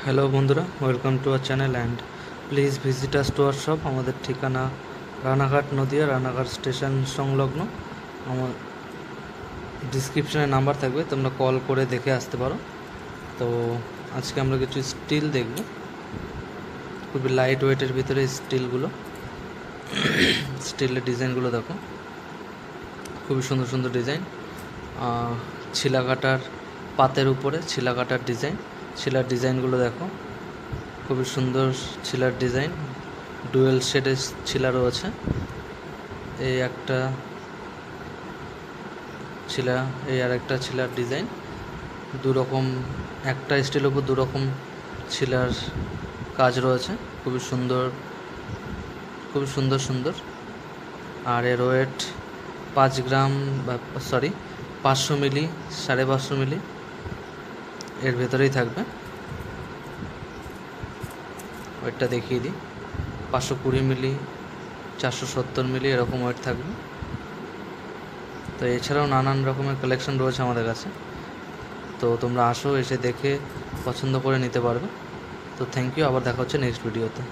Hello বন্ধুরা, welcome to our channel and please visit us to our shop. আমাদের ঠিকানা Ranaghat Nadia, Ranaghat station সংলগ্ন। আমার ডিসক্রিপশানে নাম্বার থাকবে, তোমরা কল করে দেখে আসতে পারো। তো আজকে আমরা কিছু স্টিল দেখব, খুবই লাইট ওয়েটের ভিতরে স্টিলগুলো, স্টিলের ডিজাইনগুলো দেখো, খুবই সুন্দর সুন্দর ডিজাইন। ছিলা কাটার পাতের উপরে ছিলা কাটার ডিজাইন, ছিলার ডিজাইনগুলো দেখো, খুবই সুন্দর ছিলার ডিজাইন। ডুয়েল শেডের ছিলা রয়েছে। এই একটা ছিলা, এই আর একটা ছিলার ডিজাইন। দুরকম, একটা স্টিলের উপর দুরকম ছিলার কাজ রয়েছে, খুবই সুন্দর, খুবই সুন্দর সুন্দর। আর এর ওয়েট 5 গ্রাম, 500 মিলি, 550 মিলি এর ভেতরেই থাকবে। ওয়েটটা দেখিয়ে দিই, 520 মিলি, 470 মিলি এরকম ওয়েট থাকবে। তো এছাড়াও নানান রকমের কালেকশন রয়েছে আমাদের কাছে, তো তোমরা আসো, এসে দেখে পছন্দ করে নিতে পারবে। তো থ্যাংক ইউ, আবার দেখা হচ্ছে নেক্সট ভিডিওতে।